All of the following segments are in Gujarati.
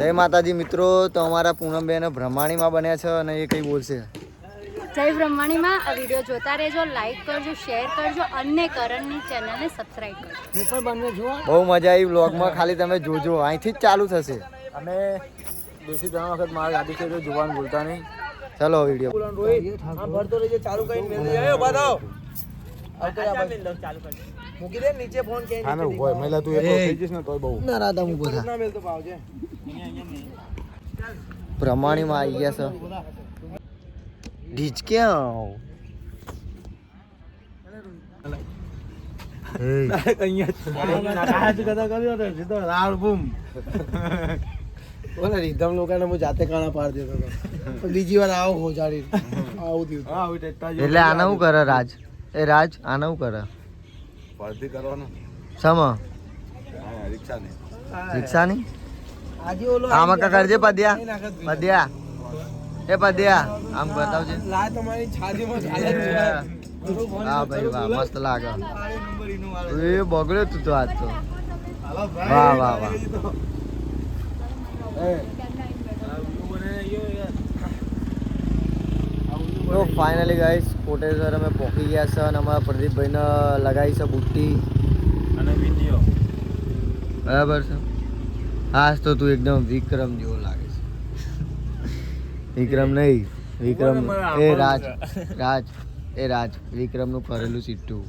જય માતાજી મિત્રો, તો અમારા પૂનમબેન બ્રહ્માણીમાં બન્યા છે અને એ કઈ બોલશે. જય બ્રહ્માણીમાં. આ વિડીયો જોતા રહેજો, લાઈક કરજો, શેર કરજો અને કરણની ચેનલને સબસ્ક્રાઇબ કરજો. હું પણ બન્યો છું. બહુ મજા આવી વ્લોગમાં, ખાલી તમે જોજો, અહીંથી જ ચાલુ થશે. અને દેશી ઘણા વખત મારા ગાડી છે જોવાનું ભૂલતા નહીં. ચલો વિડીયો ભરતો રહેજે, ચાલુ કરીને મેલ દે. એ ઉભા થાઓ. મૂકી દે નીચે ફોન કે હા મે હોય મહિલા તું એટલો થઈ જઈશ ને તોય બહુ ના રાધા હું બોલા ના મેલ તો પાવજે. બ્રહ્માણીમાં આવી ગયા છે. ઢીચક્યા રીધમ લોકોને હું જાતે કાણા પાડ દેતો હતો. બીજી વાર આવો હોજાડી આવું થયું. એટલે આને શું કરે રાજ? એ રાજ આને શું કરે? પડતી કરવાનું સમા રિક્ષાની રિક્ષાની આજે ઓલો આમાં કા કરજે પદ્યા પદ્યા એ પદ્યા આમ બતાવજે. લા તમારી છાતીમાં ચાલે છે. હા ભાઈ વાહ, મસ્ત લાગે. એ બગડ્યો તું તો આજ તો. વાહ વાહ વાહ. તો ફાઇનલી ગાઈસ કોટેશ્વર અમે પહોંચી ગયા છે અને અમારા પ્રદીપભાઈને લગાવી છે બુટ્ટી અને વિડિયો બરાબર છે. હા તો તું એકદમ વિક્રમ જેવો લાગે છે. વિક્રમ નહીં, વિક્રમ એ રાજ રાજ એ રાજ વિક્રમનું કરેલું સીટું.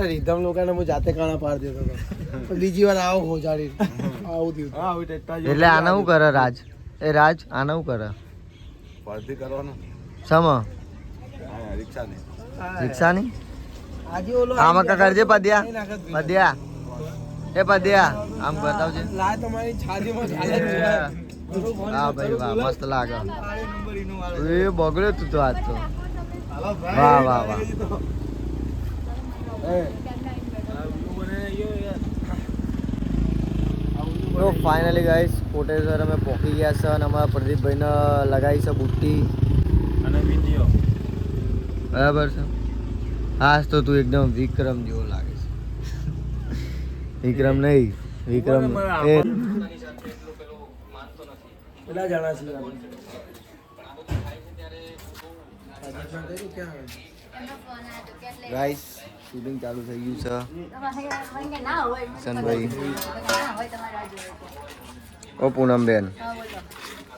રીધમ લોકોને હું જાતે કાણા પાડ દેતો હતો. બીજી વાર આવો હોજાડી આવું થયું. એટલે આને શું કરે રાજ? એ રાજ આને શું કરે? પડતી કરવાનું સમા રિક્ષાની રિક્ષાની આજે ઓલો આમાં કા કરજે પદ્યા પદ્યા એ પદ્યા આમ બતાવજે. લા તમારી છાતીમાં ચાલે છે. હા ભાઈ વાહ, મસ્ત લાગે. એ બગડ્યો તું તો આજ તો. વાહ વાહ વાહ. તો ફાઇનલી ગાઈસ કોટેશ્વર અમે પહોંચી ગયા છે અને અમારા પ્રદીપભાઈને લગાવી છે બુટ્ટી અને વિડિયો બરાબર છે. હા તો તું એકદમ વિક્રમ જેવો લાગે છે. વિક્રમ નહીં, વિક્રમ એ કેટલા જણા છે? ગાઈસ શૂટિંગ ચાલુ થઈ ગયું છે. સનભાઈ ઓ પૂનમબેન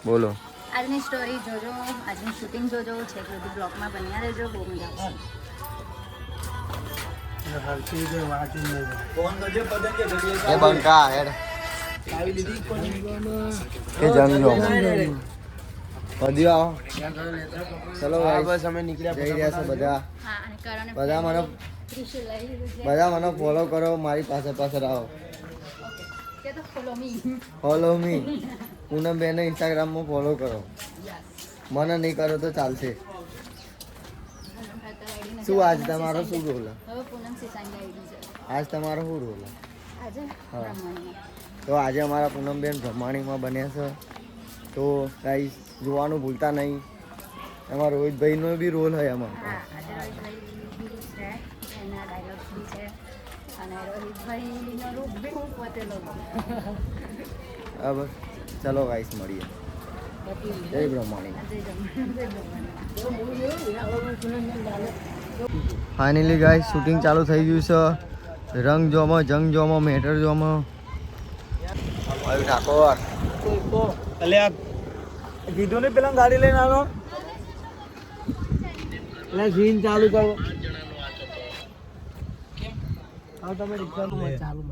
બોલો. આજની સ્ટોરી જોજો, આજની શૂટિંગ જોજો, છે કે બધી બ્લોગમાં બન્યા રહેજો, બહુ મજા આવશે. એ બંકા હેડ કે જંગલો પદ્યો આવો. ચલો બસ અમે નીકળ્યા જઈ રહ્યા છે બધા. હા, અને કરણે બધા મને ત્રિશુલ લઈ લીધું છે. બધા મને ફોલો કરો, મારી પાસે પાછળ આવો. કે તો follow me. Follow me Poonamben ઇન્સ્ટાગ્રામમાં ફોલો કરો. મને નહીં કરો તો ચાલશે. શું આજ તમારો શું રોલ? હવે પૂનમ સિસાંગી આવી છે. આજ તમારો શું રોલ? આજે હા. બ્રહ્માંડમાં. તો આજે અમારા પૂનમબેન બ્રહ્માણીમાં બન્યા છે. તો ગાઈસ જોવાનું ભૂલતા નહીં. એમાં રોહિતભાઈનો બી રોલ હોય એમાં. હા, આજે રોહિતભાઈ બી છે, એના ડાયલોગ્સ બી છે અને રોહિતભાઈનો રૂપ બી હું પોતે લઉં છું. બરાબર. ચલો ગાઈસ મળીએ. જય બ્રહ્માણી. ફાઇનલી ગાઈસ શૂટિંગ ચાલુ થઈ ગયું છે. રંગ જોમો, જંગ જોમો, મેટર જોમો. ઠાકોર અલ્યા કીધું ને પેલા ગાડી લઈને આવો. એટલે સીન ચાલુ કરો. હા તમે રિક્ષા ચાલુ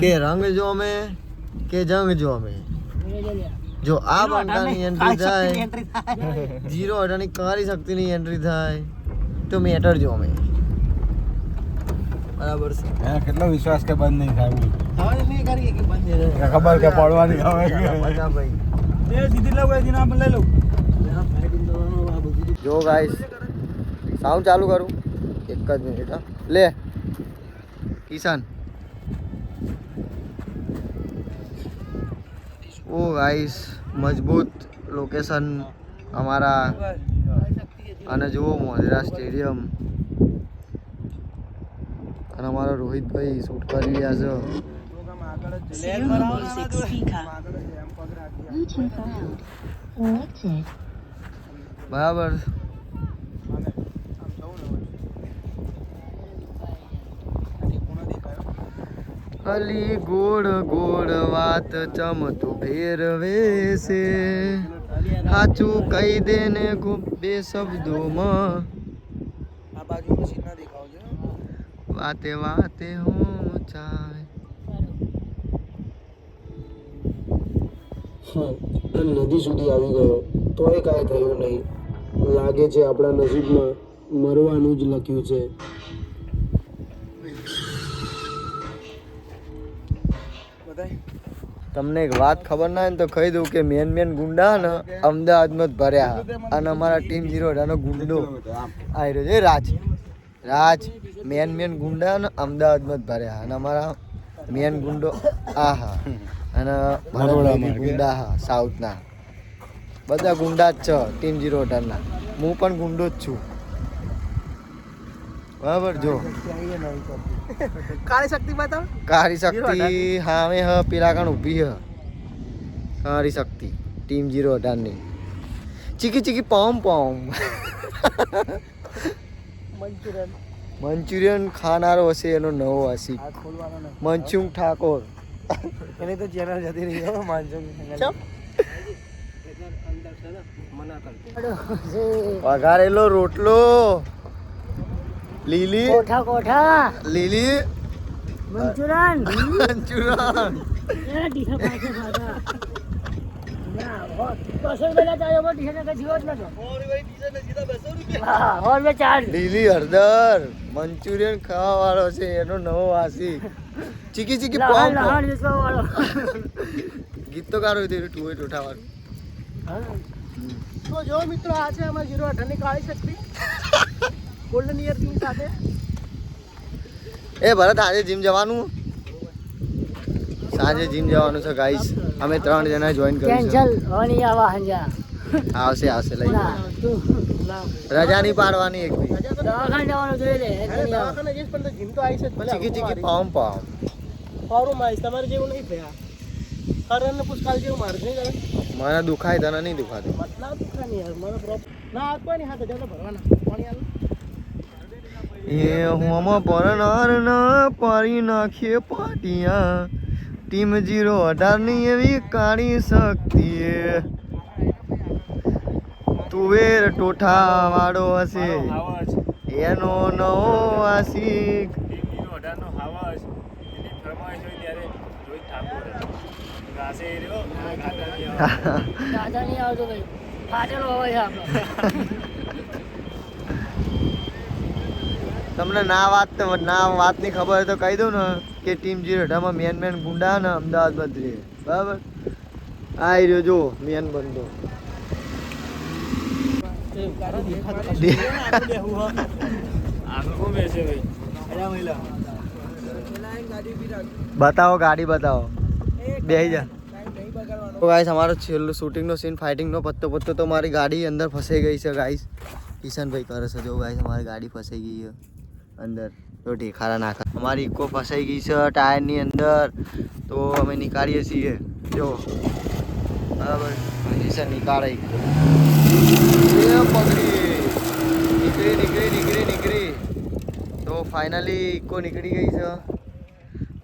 કે રંગ જોમે કે જંગ જોમે. જો આ બંકાની એન્ટ્રી થાય, 0 ની કારી શક્તિની એન્ટ્રી થાય તો મેટર જોમે. બરાબર છે. કેટલો વિશ્વાસ કે બંધ નહીં થાય. હવે નહીં કરીએ કે બંધ રહે. ખબર કે પડવાની હવે મજા ભાઈ. એ સીધી લઉં એના આપણે લઈ લઉં. જો ગાઈસ સાઉન્ડ ચાલુ કરું, એક જ મિનિટ. હા લે કિશન ओ गाइस मजबूत लोकेशन हमारा અને જુઓ મોઢેરા સ્ટેડિયમ અને અમારા રોહિતભાઈ શૂટ કરી રહ્યા છે Sierra Music speaker. Bluetooth mode. Connected. બરાબર અલી ગોળ ગોળ વાત ચમતું ફેરવે છે સાચું કહી દે ને બે શબ્દોમાં આ બાજુ મશીન ના દેખાવ છે વાતે વાતે હું ચાય નદી સુધી આવી ગયો તોય કાંઈ થયું નહીં લાગે છે આપણા નસીબમાં મરવાનું જ લખ્યું છે તમને એક વાત ખબર ના હોય ને તો કહી દઉં કે મેન ગુંડા ને અમદાવાદમાં જ ભર્યા અને અમારા ટીમ 0 નો ગુંડો આવી રહ્યો છે રાજ મેન ગુંડા ને અમદાવાદમાં જ ભર્યા અને અમારા મેન ગુંડો આહા અને ભરતભાઈ ગુંડા હા સાઉથના બધા ગુંડા જ છે ટીમ 0 ના હું પણ ગુંડો જ છું બરાબર જો કાળી શક્તિ બતાવ કારી શક્તિ હામે હ પેલા કણ ઊભી હ કારી શક્તિ ટીમ 0 ની ચીકી પોમ મંચુરિયન ખાનારો હશે એનો નવો આશિક મનસુખ ઠાકોર એની તો ચેનલ જતી રહી હો માનજો વઘારેલો રોટલો લીલી કોઠા લીલી મંચુરન મંચુરિયન લીલી હળદર મંચુરિયન ખાવા વાળો છે એનો નવો આશિક ચીકી પોમ ગીત તો ગારો ટુએ ટોઠા વાળું તો જો મિત્રો આ છે અમારી 0 ની કાળી શક્તિ ગોલ્ડન ઈયર ટીમ સાથે એ ભરત આજે જીમ જવાનું સાંજે જીમ જવાનું છે ગાઈસ અમે 3 જણા જોઈન કરીશું કેન્સલ હોની આવા હંજા આવશે લઈ રજા નહીં પાડવાની એક બી દવાખાને જવાનું જોઈએ લે દવાખાને જઈશ પણ તો જીમ તો આવી છે ભલે ચીકી પામ ફોરું મારીશ તમારે જેવું નહીં થયા કરણને પુષ્કાલ જેવું મારે નહીં કરે મને દુખાય તને નહીં દુખાતું મતલબ દુખા નહીં યાર મને પ્રોબ્લેમ ના આ કોઈ નહીં હાથે જતો ભરવાના પાણી આલો એ હોમ પરનાર ના પારી નાખીએ પાટિયા ટીમ 0 ની એવી કાળી શક્તિ તુવેર ટોઠા વાળો હશે એનો નવો આશિક દાદા નહીં આવતો ભાઈ ફાટેલો હોય આપણો તમને ના વાતની ખબર હોય તો કહી દઉં ને કે ટીમ 0 માં મેન ગુંડા ને અમદાવાદ બદલે બરાબર આ રહ્યો જો મેન બંધો બતાવો ગાડી બતાવો બેહી જા તો ગાઈસ અમારો છેલ્લો શૂટિંગનો સીન ફાઇટિંગનો પત્તો તો મારી ગાડી અંદર ફસાઈ ગઈ છે ગાઈસ કિશનભાઈ કરે છે જો ગાઈસ અમારી ગાડી ફસાઈ ગઈ છે અંદર તો ઢેખારા નાખા અમારી ઇકો ફસાઈ ગઈ છે ટાયરની અંદર તો અમે નીકાળીએ છીએ જો બરાબર કિશન નીકાળે પકડી નીકળી તો ફાઇનલી ઇકો નીકળી ગઈ છે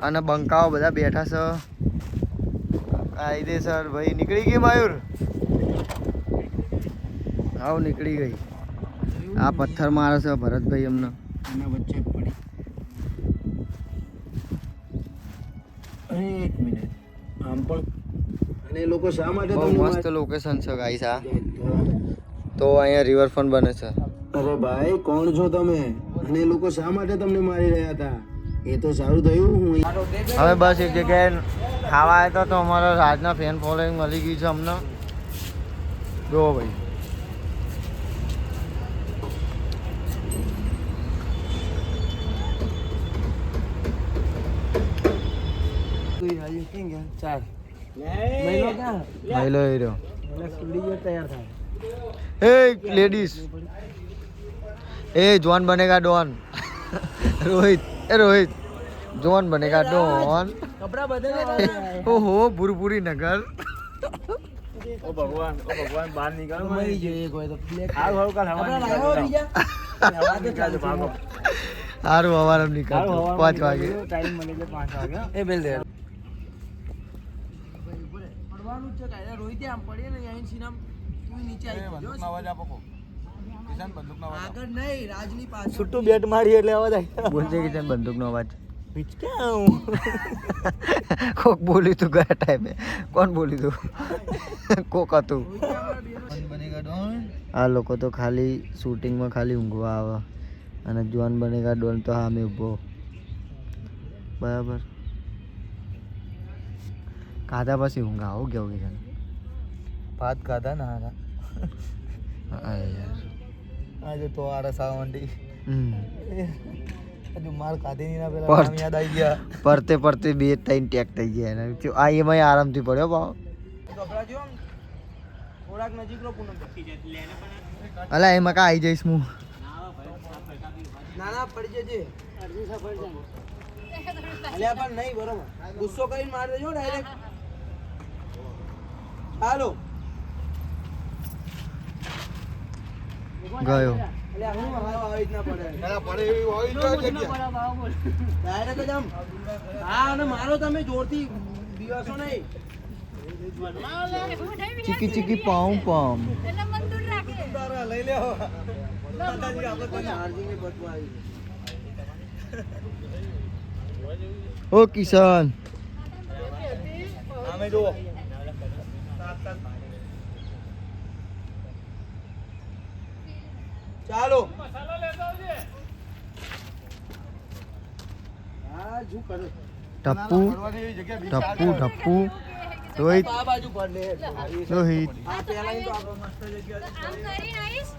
અને બંકાઓ બધા બેઠા છે કાયદેસર ભાઈ નીકળી ગઈ મયુર હાવ નીકળી ગઈ આ પથ્થર મારે છે ભરતભાઈ એમને એના વચ્ચે પડી એક મિનિટ આમ પણ અને એ લોકો શા માટે બહુ મસ્ત લોકેશન છે ગાઈસ આ તો અહીંયા રિવરફ્રન્ટ બને છે અરે ભાઈ કોણ છો તમે અને એ લોકો શા માટે તમને મારી રહ્યા હતા એ તો સારું થયું હું હવે બસ એક જગ્યાએ ખાવા આવ્યા તો અમારા રાજના ફેન ફોલોઈંગ મળી ગયું છે અમને જો ભાઈ ચાર મહિલો ક્યાં મહિલો એ રહ્યો. એટલે સ્ટુડિયો તૈયાર થાય એ લેડીઝ, એ જોન બનેગા ડોન. રોહિત, એ રોહિત, જોન બનેગા ડોન. કપડા બદલે ઓહો ભૂરભૂરી નગર. ઓ ભગવાન બહાર નીકળો. મરી જોઈએ કોઈ તો બ્લેક હારું હારું કાલ કપડા હવા લાવો બીજા હવા તો ચાલુ છે. ભાગો. સારું હવારમ નીકળતો 5 વાગે. ટાઈમ મળી જાય 5 વાગે. એ બેલ દે પડવાનું છે કાયદા રોહિત આમ પડીએ ને અહીં સીનામ તું નીચે આવી ગયો અવાજ આપો કો. કિશન બંદૂકનો અવાજ આપો. આગળ નહીં રાજની પાછળ છૂટું બેટ મારી એટલે અવાજ આવી. બોલજે કે છે બંદૂકનો અવાજ. પિચકાઉ. કોક બોલ્યું તું ગયા ટાઈમે. કોણ બોલ્યું તું? કોક હતું. આ લોકો તો ખાલી શૂટિંગમાં ખાલી ઊંઘવા આવે અને જોન બનેગા ડોન તો સામે ઊભો. બરાબર. ખાધા પછી ઊંઘ આવું કેવું છે? ભાત ખાધા ના હારા. યાર. આજે તો આરસ આવંડી. હમ. હજુ માર ખાધી નહીં ના પેલા પર- નામ યાદ આવી ગયા. પડતે પડતે 2-3 ટેક થઈ ગયા એને. આ એમાંય આરામથી પડ્યો ભાવ. કપડા જો થોડાક નજીક લો પૂનમ અલા એમાં કા આવી જઈશ હું. ના ના પડી જજે અલ્યા પણ નહીં બરોબર ગુસ્સો કરીને માર દેજો ડાયરેક્ટ હાલો ગયો. અલ્યા હું આવી રીતના પડે પેલા પડે એવી હોય તો જગ્યા. ડાયરેક્ટ જ આમ હા અને મારો તમે જોરથી દિવસો નહીં ચીકી ચીકી પાઉં પામ. એટલે મન દૂર રાખે. તારા લઈ લેવો. ચાર્જિંગ બધું આવી ઓ કિશન. આમે જુઓ. ચાલો હા શું કરે ટપ્પુ પડવાની એવી જગ્યા ટપ્પુ ટપ્પુ. રોહિત આ બાજુ પર લે રોહિત. આ પેલા તો આપણે મસ્ત જગ્યા આમ કરીને આવીશ